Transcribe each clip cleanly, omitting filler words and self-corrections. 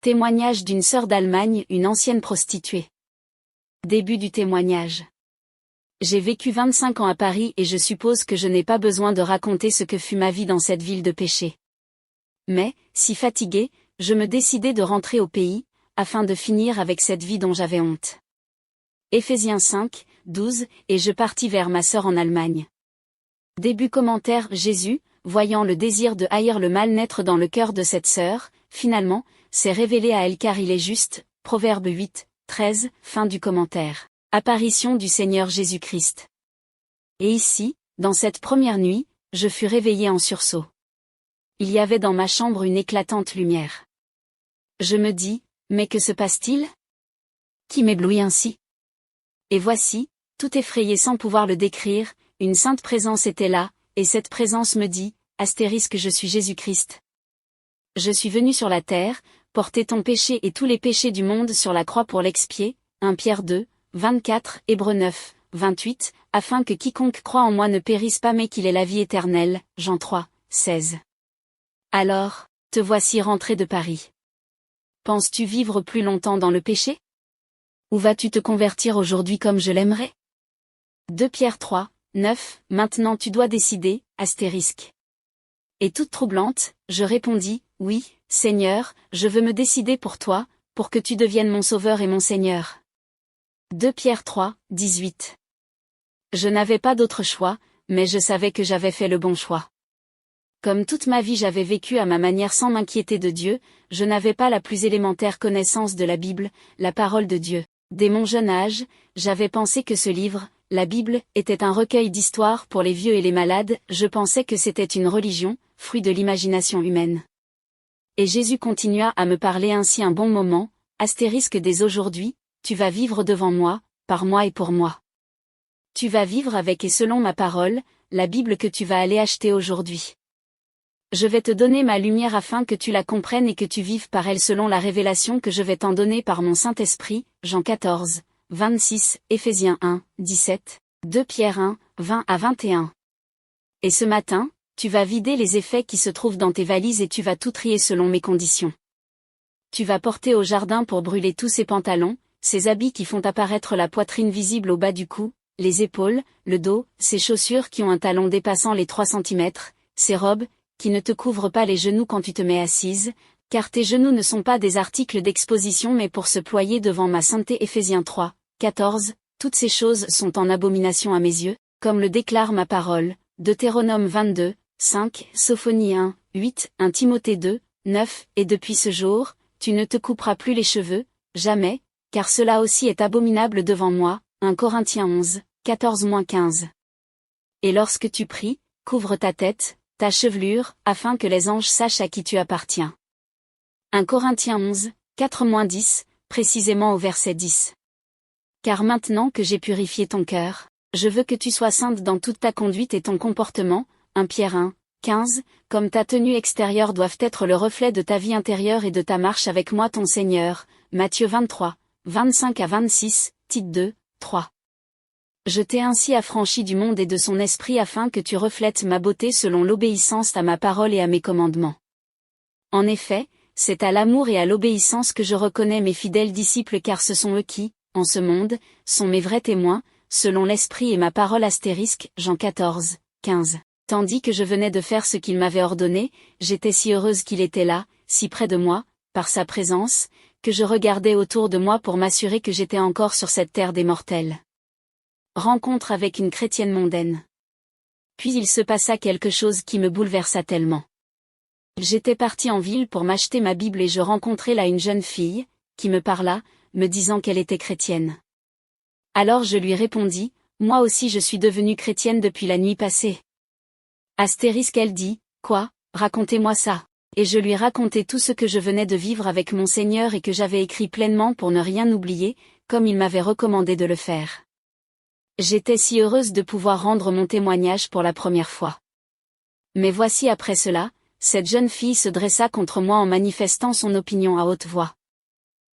Témoignage d'une sœur d'Allemagne, une ancienne prostituée. Début du témoignage. J'ai vécu 25 ans à Paris et je suppose que je n'ai pas besoin de raconter ce que fut ma vie dans cette ville de péché. Mais, si fatiguée, je me décidai de rentrer au pays, afin de finir avec cette vie dont j'avais honte. Éphésiens 5, 12, et je partis vers ma sœur en Allemagne. Début commentaire. Jésus, voyant le désir de haïr le mal naître dans le cœur de cette sœur, finalement, s'est révélé à elle car il est juste. Proverbe 8, 13, fin du commentaire. Apparition du Seigneur Jésus-Christ. Et ici, dans cette première nuit, je fus réveillée en sursaut. Il y avait dans ma chambre une éclatante lumière. Je me dis, mais que se passe-t-il? Qui m'éblouit ainsi? Et voici, tout effrayé sans pouvoir le décrire, une sainte présence était là, et cette présence me dit, astérisque je suis Jésus-Christ. Je suis venu sur la terre, porter ton péché et tous les péchés du monde sur la croix pour l'expier, 1 Pierre 2, 24, Hébreux 9, 28, afin que quiconque croit en moi ne périsse pas mais qu'il ait la vie éternelle, Jean 3, 16. Alors, te voici rentré de Paris. Penses-tu vivre plus longtemps dans le péché? Ou vas-tu te convertir aujourd'hui comme je l'aimerais? 2 Pierre 3, 9, maintenant tu dois décider, astérisque. Et toute troublante, je répondis, oui, Seigneur, je veux me décider pour toi, pour que tu deviennes mon sauveur et mon Seigneur. 2 Pierre 3, 18. Je n'avais pas d'autre choix, mais je savais que j'avais fait le bon choix. Comme toute ma vie j'avais vécu à ma manière sans m'inquiéter de Dieu, je n'avais pas la plus élémentaire connaissance de la Bible, la parole de Dieu. Dès mon jeune âge, j'avais pensé que ce livre, la Bible, était un recueil d'histoires pour les vieux et les malades, je pensais que c'était une religion, fruit de l'imagination humaine. Et Jésus continua à me parler ainsi un bon moment, astérisque dès aujourd'hui, tu vas vivre devant moi, par moi et pour moi. Tu vas vivre avec et selon ma parole, la Bible que tu vas aller acheter aujourd'hui. Je vais te donner ma lumière afin que tu la comprennes et que tu vives par elle selon la révélation que je vais t'en donner par mon Saint-Esprit, Jean 14, 26, Éphésiens 1, 17, 2 Pierre 1, 20 à 21. Et ce matin, tu vas vider les effets qui se trouvent dans tes valises et tu vas tout trier selon mes conditions. Tu vas porter au jardin pour brûler tous ces pantalons, ces habits qui font apparaître la poitrine visible au bas du cou, les épaules, le dos, ces chaussures qui ont un talon dépassant les 3 cm, ces robes, qui ne te couvrent pas les genoux quand tu te mets assise, car tes genoux ne sont pas des articles d'exposition mais pour se ployer devant ma sainteté. Éphésiens 3, 14, toutes ces choses sont en abomination à mes yeux, comme le déclare ma parole, Deutéronome 22, 5, Sophonie 1, 8, 1 Timothée 2, 9, et depuis ce jour, tu ne te couperas plus les cheveux, jamais, car cela aussi est abominable devant moi, 1 Corinthiens 11, 14-15. Et lorsque tu pries, couvre ta tête, ta chevelure, afin que les anges sachent à qui tu appartiens. 1 Corinthiens 11, 4-10, précisément au verset 10. Car maintenant que j'ai purifié ton cœur, je veux que tu sois sainte dans toute ta conduite et ton comportement, 1 Pierre 1, 15, comme ta tenue extérieure doivent être le reflet de ta vie intérieure et de ta marche avec moi ton Seigneur, Matthieu 23, 25 à 26, Tite 2, 3. Je t'ai ainsi affranchi du monde et de son esprit afin que tu reflètes ma beauté selon l'obéissance à ma parole et à mes commandements. En effet, c'est à l'amour et à l'obéissance que je reconnais mes fidèles disciples car ce sont eux qui, en ce monde, sont mes vrais témoins, selon l'esprit et ma parole astérisque, Jean 14, 15. Tandis que je venais de faire ce qu'il m'avait ordonné, j'étais si heureuse qu'il était là, si près de moi, par sa présence, que je regardais autour de moi pour m'assurer que j'étais encore sur cette terre des mortels. Rencontre avec une chrétienne mondaine. Puis il se passa quelque chose qui me bouleversa tellement. J'étais partie en ville pour m'acheter ma Bible et je rencontrai là une jeune fille, qui me parla, me disant qu'elle était chrétienne. Alors je lui répondis, moi aussi je suis devenue chrétienne depuis la nuit passée. Astérisque elle dit, quoi, racontez-moi ça. Et je lui racontai tout ce que je venais de vivre avec mon Seigneur et que j'avais écrit pleinement pour ne rien oublier, comme il m'avait recommandé de le faire. J'étais si heureuse de pouvoir rendre mon témoignage pour la première fois. Mais voici après cela, cette jeune fille se dressa contre moi en manifestant son opinion à haute voix.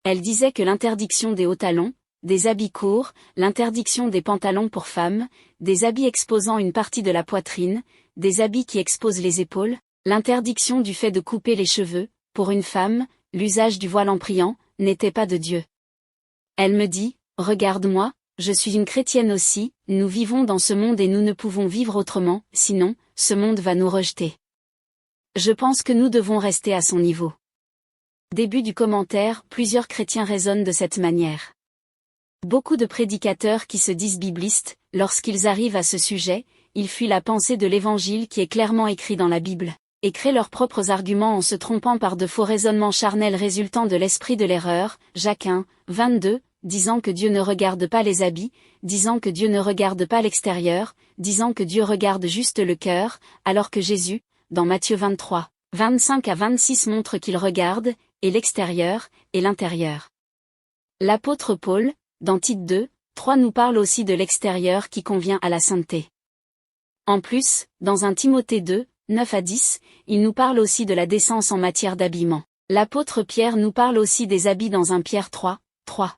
Elle disait que l'interdiction des hauts talons, des habits courts, l'interdiction des pantalons pour femmes, des habits exposant une partie de la poitrine, des habits qui exposent les épaules, l'interdiction du fait de couper les cheveux, pour une femme, l'usage du voile en priant, n'était pas de Dieu. Elle me dit, regarde-moi, je suis une chrétienne aussi, nous vivons dans ce monde et nous ne pouvons vivre autrement, sinon, ce monde va nous rejeter. Je pense que nous devons rester à son niveau. Début du commentaire, plusieurs chrétiens raisonnent de cette manière. Beaucoup de prédicateurs qui se disent biblistes, lorsqu'ils arrivent à ce sujet, ils fuient la pensée de l'Évangile qui est clairement écrit dans la Bible, et créent leurs propres arguments en se trompant par de faux raisonnements charnels résultant de l'esprit de l'erreur, Jacques 1, 22, disant que Dieu ne regarde pas les habits, disant que Dieu ne regarde pas l'extérieur, disant que Dieu regarde juste le cœur, alors que Jésus, dans Matthieu 23, 25 à 26 montre qu'il regarde, et l'extérieur, et l'intérieur. L'apôtre Paul, dans Tite 2, 3 nous parle aussi de l'extérieur qui convient à la sainteté. En plus, dans 1 Timothée 2, 9 à 10, il nous parle aussi de la décence en matière d'habillement. L'apôtre Pierre nous parle aussi des habits dans 1 Pierre 3, 3.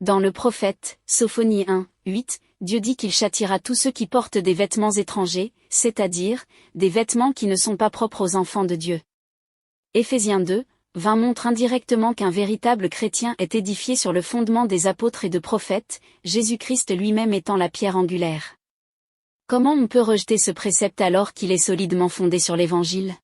Dans le prophète, Sophonie 1, 8, Dieu dit qu'il châtiera tous ceux qui portent des vêtements étrangers, c'est-à-dire, des vêtements qui ne sont pas propres aux enfants de Dieu. Éphésiens 2, 20 montre indirectement qu'un véritable chrétien est édifié sur le fondement des apôtres et de prophètes, Jésus-Christ lui-même étant la pierre angulaire. Comment on peut rejeter ce précepte alors qu'il est solidement fondé sur l'Évangile?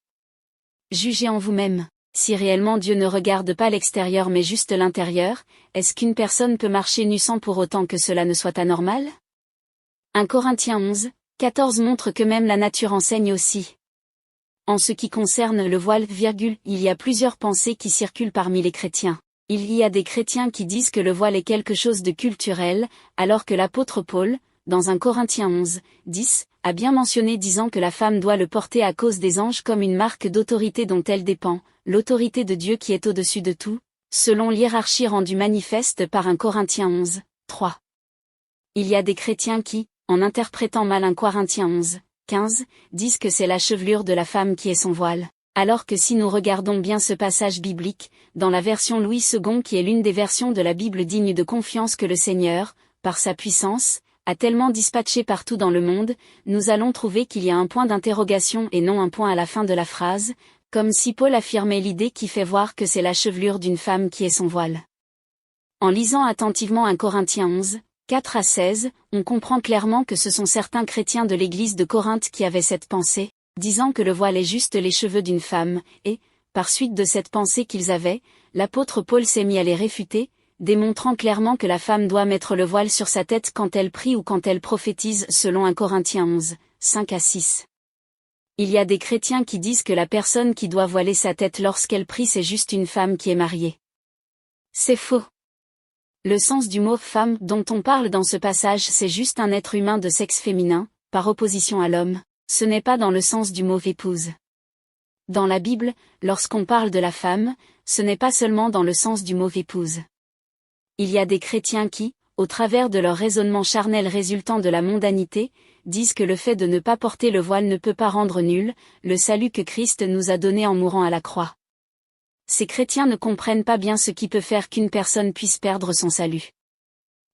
Jugez en vous-même, si réellement Dieu ne regarde pas l'extérieur mais juste l'intérieur, est-ce qu'une personne peut marcher nue sans pour autant que cela ne soit anormal? 1 Corinthiens 11, 14 montre que même la nature enseigne aussi. En ce qui concerne le voile, il y a plusieurs pensées qui circulent parmi les chrétiens. Il y a des chrétiens qui disent que le voile est quelque chose de culturel, alors que l'apôtre Paul, dans 1 Corinthiens 11, 10, a bien mentionné disant que la femme doit le porter à cause des anges comme une marque d'autorité dont elle dépend, l'autorité de Dieu qui est au-dessus de tout, selon l'hiérarchie rendue manifeste par 1 Corinthiens 11, 3. Il y a des chrétiens qui, en interprétant mal 1 Corinthiens 11, 15, disent que c'est la chevelure de la femme qui est son voile, alors que si nous regardons bien ce passage biblique, dans la version Louis II qui est l'une des versions de la Bible digne de confiance que le Seigneur, par sa puissance, a tellement dispatché partout dans le monde, nous allons trouver qu'il y a un point d'interrogation et non un point à la fin de la phrase, comme si Paul affirmait l'idée qui fait voir que c'est la chevelure d'une femme qui est son voile. En lisant attentivement 1 Corinthiens 11, 4 à 16, on comprend clairement que ce sont certains chrétiens de l'église de Corinthe qui avaient cette pensée, disant que le voile est juste les cheveux d'une femme, et, par suite de cette pensée qu'ils avaient, l'apôtre Paul s'est mis à les réfuter, démontrant clairement que la femme doit mettre le voile sur sa tête quand elle prie ou quand elle prophétise selon 1 Corinthiens 11, 5 à 6. Il y a des chrétiens qui disent que la personne qui doit voiler sa tête lorsqu'elle prie c'est juste une femme qui est mariée. C'est faux. Le sens du mot « femme » dont on parle dans ce passage c'est juste un être humain de sexe féminin, par opposition à l'homme, ce n'est pas dans le sens du mot « épouse ». Dans la Bible, lorsqu'on parle de la femme, ce n'est pas seulement dans le sens du mot « épouse ». Il y a des chrétiens qui, au travers de leur raisonnement charnel résultant de la mondanité, disent que le fait de ne pas porter le voile ne peut pas rendre nul le salut que Christ nous a donné en mourant à la croix. Ces chrétiens ne comprennent pas bien ce qui peut faire qu'une personne puisse perdre son salut.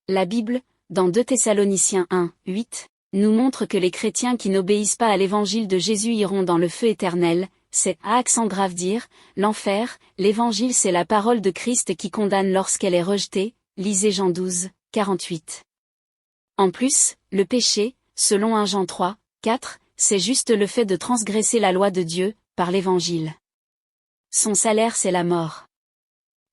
La Bible, dans 2 Thessaloniciens 1, 8, nous montre que les chrétiens qui n'obéissent pas à l'évangile de Jésus iront dans le feu éternel, c'est, à accent grave dire, l'enfer, l'évangile c'est la parole de Christ qui condamne lorsqu'elle est rejetée, lisez Jean 12, 48. En plus, le péché, selon 1 Jean 3, 4, c'est juste le fait de transgresser la loi de Dieu, par l'évangile. Son salaire c'est la mort.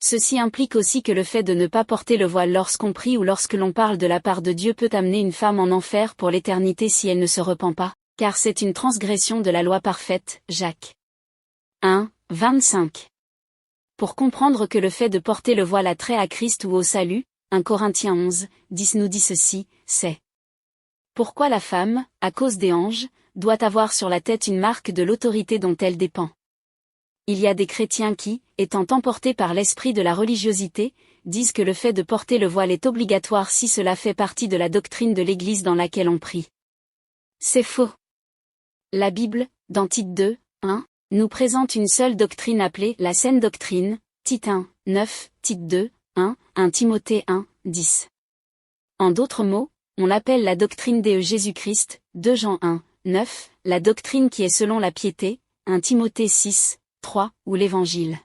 Ceci implique aussi que le fait de ne pas porter le voile lorsqu'on prie ou lorsque l'on parle de la part de Dieu peut amener une femme en enfer pour l'éternité si elle ne se repent pas, car c'est une transgression de la loi parfaite, Jacques 1, 25. Pour comprendre que le fait de porter le voile a trait à Christ ou au salut, 1 Corinthiens 11, 10 nous dit ceci, c'est pourquoi la femme, à cause des anges, doit avoir sur la tête une marque de l'autorité dont elle dépend. Il y a des chrétiens qui, étant emportés par l'esprit de la religiosité, disent que le fait de porter le voile est obligatoire si cela fait partie de la doctrine de l'Église dans laquelle on prie. C'est faux. La Bible, dans Tite 2, 1, nous présente une seule doctrine appelée la saine doctrine, Tite 1, 9, Tite 2, 1, 1 Timothée 1, 10. En d'autres mots, on l'appelle la doctrine de Jésus-Christ, 2 Jean 1, 9, la doctrine qui est selon la piété, 1 Timothée 6, 3, ou l'Évangile.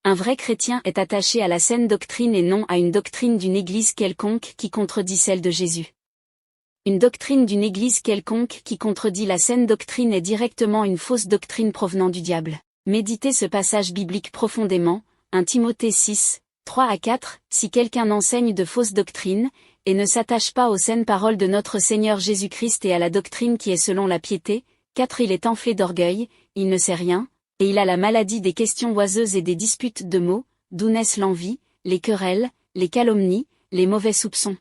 Un vrai chrétien est attaché à la saine doctrine et non à une doctrine d'une église quelconque qui contredit celle de Jésus. Une doctrine d'une église quelconque qui contredit la saine doctrine est directement une fausse doctrine provenant du diable. Méditez ce passage biblique profondément, 1 Timothée 6, 3 à 4, si quelqu'un enseigne de fausses doctrines, et ne s'attache pas aux saines paroles de notre Seigneur Jésus-Christ et à la doctrine qui est selon la piété, 4 il est enflé d'orgueil, il ne sait rien, et il a la maladie des questions oiseuses et des disputes de mots, d'où naissent l'envie, les querelles, les calomnies, les mauvais soupçons.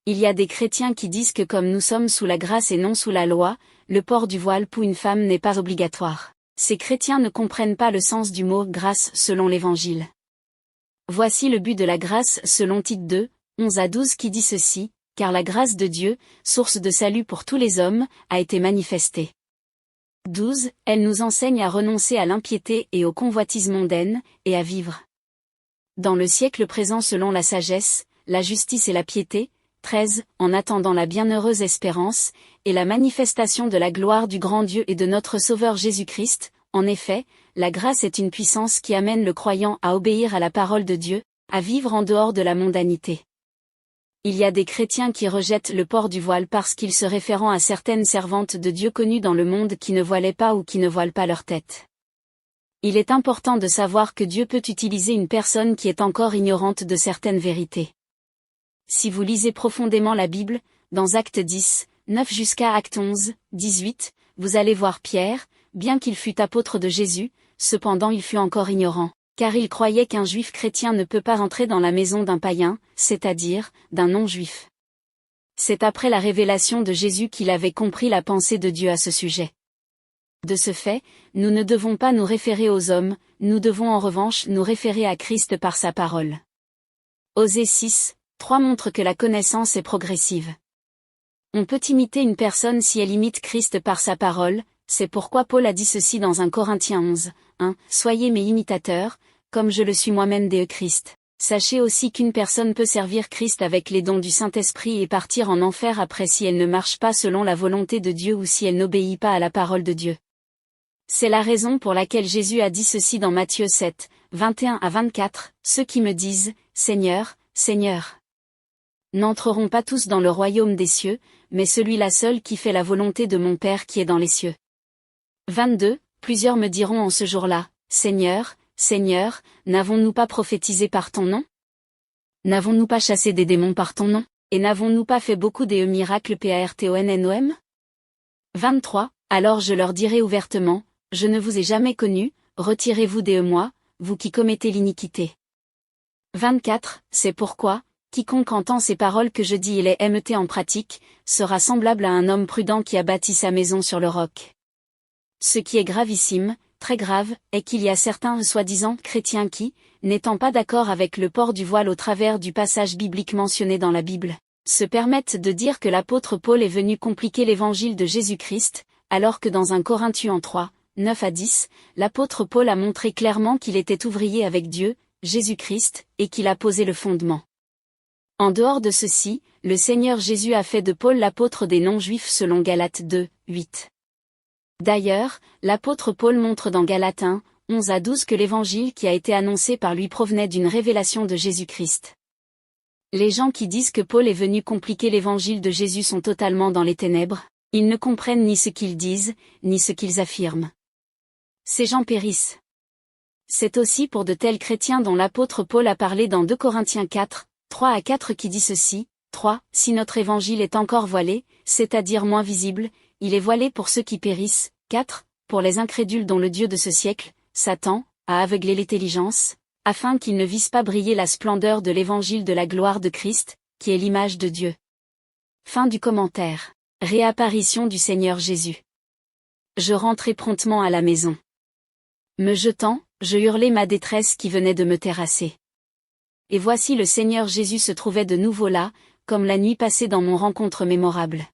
Il y a des chrétiens qui disent que comme nous sommes sous la grâce et non sous la loi, le port du voile pour une femme n'est pas obligatoire. Ces chrétiens ne comprennent pas le sens du mot « grâce » selon l'Évangile. Voici le but de la grâce selon Tite 2, 11 à 12 qui dit ceci, « Car la grâce de Dieu, source de salut pour tous les hommes, a été manifestée. » 12. Elle nous enseigne à renoncer à l'impiété et aux convoitises mondaines, et à vivre dans le siècle présent selon la sagesse, la justice et la piété. 13. En attendant la bienheureuse espérance, et la manifestation de la gloire du grand Dieu et de notre Sauveur Jésus-Christ. En effet, la grâce est une puissance qui amène le croyant à obéir à la parole de Dieu, à vivre en dehors de la mondanité. Il y a des chrétiens qui rejettent le port du voile parce qu'ils se réfèrent à certaines servantes de Dieu connues dans le monde qui ne voilaient pas ou qui ne voilent pas leur tête. Il est important de savoir que Dieu peut utiliser une personne qui est encore ignorante de certaines vérités. Si vous lisez profondément la Bible, dans Actes 10, 9 jusqu'à Actes 11, 18, vous allez voir Pierre, bien qu'il fût apôtre de Jésus, cependant il fut encore ignorant, car il croyait qu'un juif chrétien ne peut pas entrer dans la maison d'un païen, c'est-à-dire, d'un non-juif. C'est après la révélation de Jésus qu'il avait compris la pensée de Dieu à ce sujet. De ce fait, nous ne devons pas nous référer aux hommes, nous devons en revanche nous référer à Christ par sa parole. Osée 6, 3 montre que la connaissance est progressive. On peut imiter une personne si elle imite Christ par sa parole, c'est pourquoi Paul a dit ceci dans 1 Corinthiens 11, 1, « Soyez mes imitateurs, comme je le suis moi-même de Christ. Sachez aussi qu'une personne peut servir Christ avec les dons du Saint-Esprit et partir en enfer après si elle ne marche pas selon la volonté de Dieu ou si elle n'obéit pas à la parole de Dieu. » C'est la raison pour laquelle Jésus a dit ceci dans Matthieu 7, 21 à 24, « Ceux qui me disent, Seigneur, Seigneur, n'entreront pas tous dans le royaume des cieux, mais celui-là seul qui fait la volonté de mon Père qui est dans les cieux. » 22. Plusieurs me diront en ce jour-là, Seigneur, Seigneur, n'avons-nous pas prophétisé par ton nom? N'avons-nous pas chassé des démons par ton nom? Et n'avons-nous pas fait beaucoup des miracles partonnom? 23. Alors je leur dirai ouvertement, je ne vous ai jamais connus, retirez-vous de moi, vous qui commettez l'iniquité. 24. C'est pourquoi, quiconque entend ces paroles que je dis et les met en pratique, sera semblable à un homme prudent qui a bâti sa maison sur le roc. Ce qui est gravissime, très grave, est qu'il y a certains soi-disant chrétiens qui, n'étant pas d'accord avec le port du voile au travers du passage biblique mentionné dans la Bible, se permettent de dire que l'apôtre Paul est venu compliquer l'évangile de Jésus-Christ, alors que dans 1 Corinthiens 3, 9 à 10, l'apôtre Paul a montré clairement qu'il était ouvrier avec Dieu, Jésus-Christ, et qu'il a posé le fondement. En dehors de ceci, le Seigneur Jésus a fait de Paul l'apôtre des non-juifs selon Galates 2, 8. D'ailleurs, l'apôtre Paul montre dans Galates 1, 11 à 12 que l'évangile qui a été annoncé par lui provenait d'une révélation de Jésus-Christ. Les gens qui disent que Paul est venu compliquer l'évangile de Jésus sont totalement dans les ténèbres, ils ne comprennent ni ce qu'ils disent, ni ce qu'ils affirment. Ces gens périssent. C'est aussi pour de tels chrétiens dont l'apôtre Paul a parlé dans 2 Corinthiens 4, 3 à 4 qui dit ceci, 3. Si notre évangile est encore voilé, c'est-à-dire moins visible, il est voilé pour ceux qui périssent. 4. Pour les incrédules dont le Dieu de ce siècle, Satan, a aveuglé l'intelligence, afin qu'ils ne vissent pas briller la splendeur de l'évangile de la gloire de Christ, qui est l'image de Dieu. Fin du commentaire. Réapparition du Seigneur Jésus. Je rentrai promptement à la maison. Me jetant, je hurlai ma détresse qui venait de me terrasser. Et voici le Seigneur Jésus se trouvait de nouveau là, comme la nuit passée dans mon rencontre mémorable.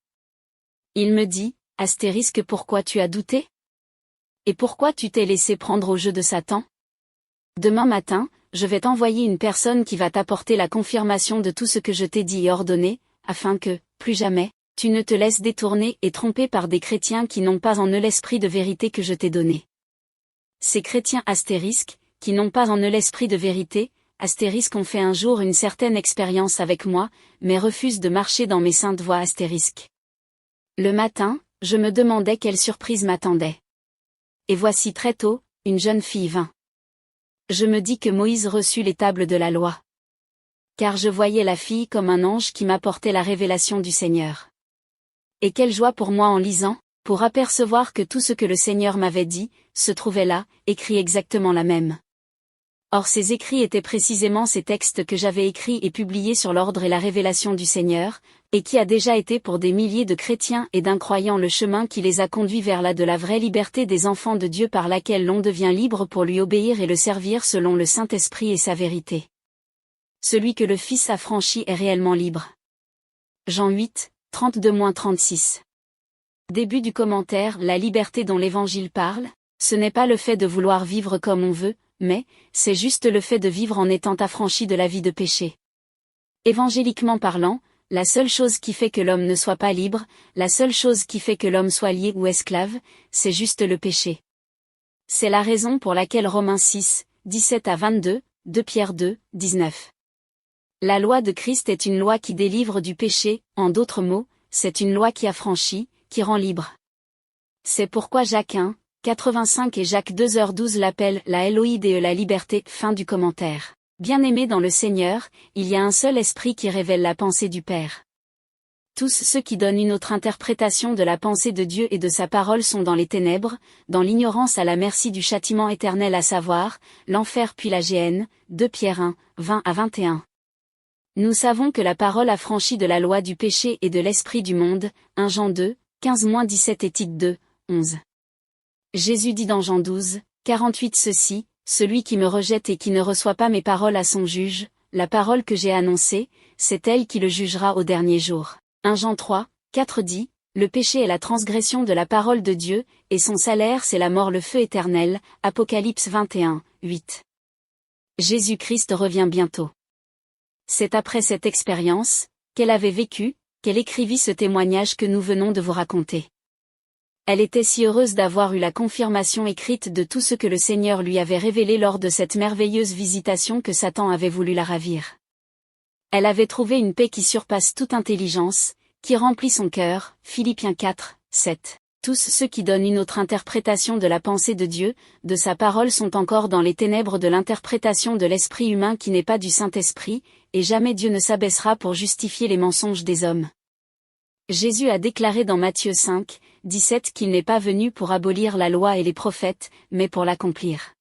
Il me dit, Astérisque, pourquoi tu as douté? Et pourquoi tu t'es laissé prendre au jeu de Satan? Demain matin, je vais t'envoyer une personne qui va t'apporter la confirmation de tout ce que je t'ai dit et ordonné, afin que, plus jamais, tu ne te laisses détourner et tromper par des chrétiens qui n'ont pas en eux l'esprit de vérité que je t'ai donné. Ces chrétiens astérisques, qui n'ont pas en eux l'esprit de vérité, astérisque ont fait un jour une certaine expérience avec moi, mais refusent de marcher dans mes saintes voies astérisque. Le matin, je me demandais quelle surprise m'attendait. Et voici très tôt, une jeune fille vint. Je me dis que Moïse reçut les tables de la loi. Car je voyais la fille comme un ange qui m'apportait la révélation du Seigneur. Et quelle joie pour moi en lisant, pour apercevoir que tout ce que le Seigneur m'avait dit, se trouvait là, écrit exactement la même. Or ces écrits étaient précisément ces textes que j'avais écrits et publiés sur l'ordre et la révélation du Seigneur, et qui a déjà été pour des milliers de chrétiens et d'incroyants le chemin qui les a conduits vers la de la vraie liberté des enfants de Dieu par laquelle l'on devient libre pour lui obéir et le servir selon le Saint-Esprit et sa vérité. Celui que le Fils a franchi est réellement libre. Jean 8, 32-36. Début du commentaire. La liberté dont l'Évangile parle, ce n'est pas le fait de vouloir vivre comme on veut, mais c'est juste le fait de vivre en étant affranchi de la vie de péché. Évangéliquement parlant, la seule chose qui fait que l'homme ne soit pas libre, la seule chose qui fait que l'homme soit lié ou esclave, c'est juste le péché. C'est la raison pour laquelle Romains 6, 17-22, 2 Pierre 2, 19. La loi de Christ est une loi qui délivre du péché, en d'autres mots, c'est une loi qui affranchit, qui rend libre. C'est pourquoi Jacques 1, 85 et Jacques 2h12 l'appellent la Elohide la liberté. Fin du commentaire. Bien-aimés dans le Seigneur, il y a un seul esprit qui révèle la pensée du Père. Tous ceux qui donnent une autre interprétation de la pensée de Dieu et de sa parole sont dans les ténèbres, dans l'ignorance à la merci du châtiment éternel à savoir, l'enfer puis la géhenne. 2 Pierre 1, 20-21. Nous savons que la parole affranchit de la loi du péché et de l'esprit du monde. 1 Jean 2, 15-17 et Tite 2, 11. Jésus dit dans Jean 12, 48 ceci, celui qui me rejette et qui ne reçoit pas mes paroles à son juge, la parole que j'ai annoncée, c'est elle qui le jugera au dernier jour. 1 Jean 3, 4 dit, le péché est la transgression de la parole de Dieu, et son salaire c'est la mort le feu éternel. Apocalypse 21, 8. Jésus-Christ revient bientôt. C'est après cette expérience, qu'elle avait vécue, qu'elle écrivit ce témoignage que nous venons de vous raconter. Elle était si heureuse d'avoir eu la confirmation écrite de tout ce que le Seigneur lui avait révélé lors de cette merveilleuse visitation que Satan avait voulu la ravir. Elle avait trouvé une paix qui surpasse toute intelligence, qui remplit son cœur. Philippiens 4, 7. Tous ceux qui donnent une autre interprétation de la pensée de Dieu, de sa parole sont encore dans les ténèbres de l'interprétation de l'esprit humain qui n'est pas du Saint-Esprit, et jamais Dieu ne s'abaissera pour justifier les mensonges des hommes. Jésus a déclaré dans Matthieu 5, 17 qu'il n'est pas venu pour abolir la loi et les prophètes, mais pour l'accomplir.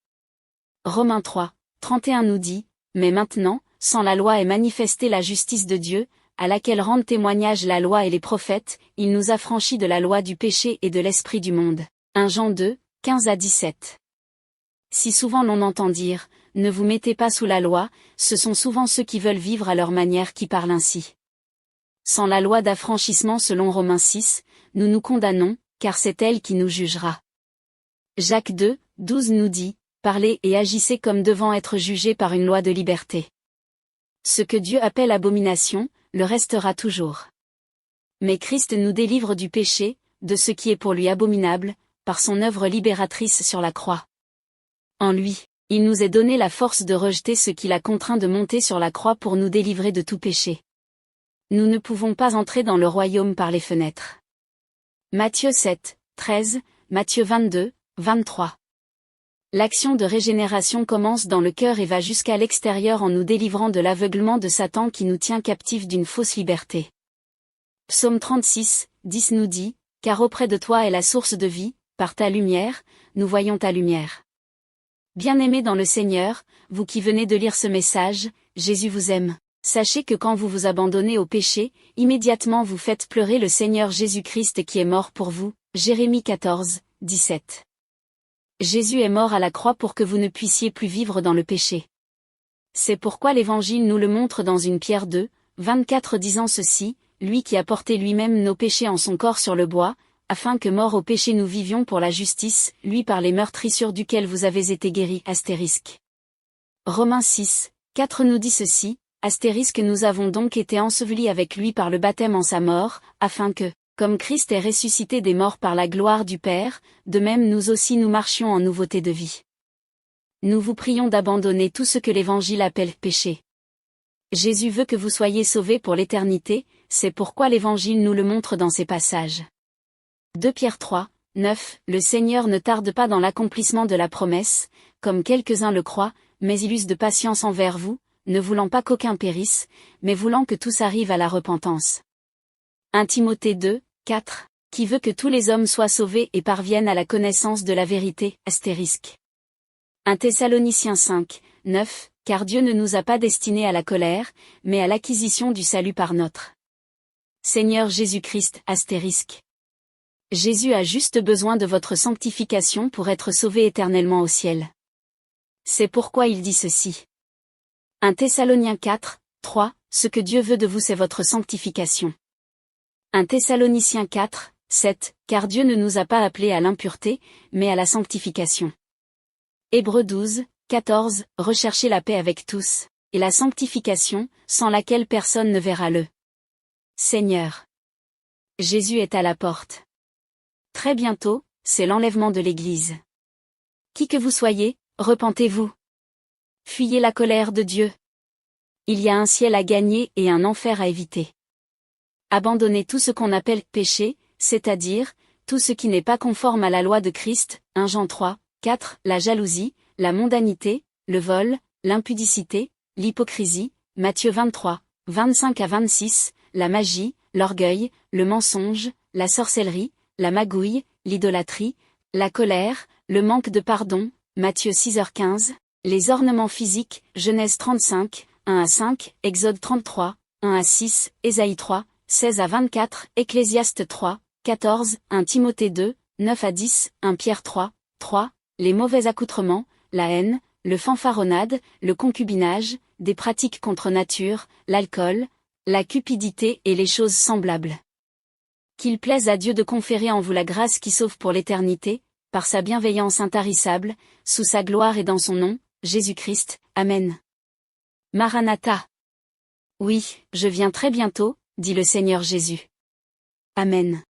Romains 3, 31 nous dit, mais maintenant, sans la loi est manifestée la justice de Dieu, à laquelle rendent témoignage la loi et les prophètes, il nous a franchis de la loi du péché et de l'esprit du monde. 1 Jean 2, 15-17. Si souvent l'on entend dire, ne vous mettez pas sous la loi, ce sont souvent ceux qui veulent vivre à leur manière qui parlent ainsi. Sans la loi d'affranchissement selon Romains 6, nous nous condamnons, car c'est elle qui nous jugera. Jacques 2, 12 nous dit, parlez et agissez comme devant être jugés par une loi de liberté. Ce que Dieu appelle abomination, le restera toujours. Mais Christ nous délivre du péché, de ce qui est pour lui abominable, par son œuvre libératrice sur la croix. En lui, il nous est donné la force de rejeter ce qui l'a contraint de monter sur la croix pour nous délivrer de tout péché. Nous ne pouvons pas entrer dans le royaume par les fenêtres. Matthieu 7, 13, Matthieu 22, 23. L'action de régénération commence dans le cœur et va jusqu'à l'extérieur en nous délivrant de l'aveuglement de Satan qui nous tient captifs d'une fausse liberté. Psaume 36, 10 nous dit, « Car auprès de toi est la source de vie, par ta lumière, nous voyons ta lumière. » Bien-aimés dans le Seigneur, vous qui venez de lire ce message, Jésus vous aime. Sachez que quand vous vous abandonnez au péché, immédiatement vous faites pleurer le Seigneur Jésus-Christ qui est mort pour vous. Jérémie 14, 17. Jésus est mort à la croix pour que vous ne puissiez plus vivre dans le péché. C'est pourquoi l'Évangile nous le montre dans une Pierre 2, 24 disant ceci, lui qui a porté lui-même nos péchés en son corps sur le bois, afin que mort au péché nous vivions pour la justice, lui par les meurtrissures duquel vous avez été guéris. Astérisque. Romains 6, 4 nous dit ceci, astérisque nous avons donc été ensevelis avec lui par le baptême en sa mort, afin que, comme Christ est ressuscité des morts par la gloire du Père, de même nous aussi nous marchions en nouveauté de vie. Nous vous prions d'abandonner tout ce que l'Évangile appelle péché. Jésus veut que vous soyez sauvés pour l'éternité, c'est pourquoi l'Évangile nous le montre dans ces passages. 2 Pierre 3, 9, Le Seigneur ne tarde pas dans l'accomplissement de la promesse, comme quelques-uns le croient, mais il use de patience envers vous, ne voulant pas qu'aucun périsse, mais voulant que tous arrivent à la repentance. 1 Timothée 2, 4, Qui veut que tous les hommes soient sauvés et parviennent à la connaissance de la vérité, astérisque. 1 Thessaloniciens 5, 9, Car Dieu ne nous a pas destinés à la colère, mais à l'acquisition du salut par notre Seigneur Jésus-Christ, astérisque. Jésus a juste besoin de votre sanctification pour être sauvé éternellement au ciel. C'est pourquoi il dit ceci. 1 Thessaloniciens 4, 3, Ce que Dieu veut de vous c'est votre sanctification. 1 Thessaloniciens 4, 7, Car Dieu ne nous a pas appelés à l'impureté, mais à la sanctification. Hébreux 12, 14, Recherchez la paix avec tous, et la sanctification, sans laquelle personne ne verra le Seigneur. Jésus est à la porte. Très bientôt, c'est l'enlèvement de l'Église. Qui que vous soyez, repentez-vous. Fuyez la colère de Dieu. Il y a un ciel à gagner et un enfer à éviter. Abandonnez tout ce qu'on appelle péché, c'est-à-dire, tout ce qui n'est pas conforme à la loi de Christ, 1 Jean 3, 4, la jalousie, la mondanité, le vol, l'impudicité, l'hypocrisie, Matthieu 23, 25 à 26, la magie, l'orgueil, le mensonge, la sorcellerie, la magouille, l'idolâtrie, la colère, le manque de pardon, Matthieu 6h15, les ornements physiques, Genèse 35, 1 à 5, Exode 33, 1 à 6, Ésaïe 3, 16 à 24, Ecclésiaste 3, 14, 1 Timothée 2, 9 à 10, 1 Pierre 3, 3, les mauvais accoutrements, la haine, le fanfaronnade, le concubinage, des pratiques contre nature, l'alcool, la cupidité et les choses semblables. Qu'il plaise à Dieu de conférer en vous la grâce qui sauve pour l'éternité, par sa bienveillance intarissable, sous sa gloire et dans son nom, Jésus-Christ, Amen. Maranatha. Oui, je viens très bientôt, dit le Seigneur Jésus. Amen.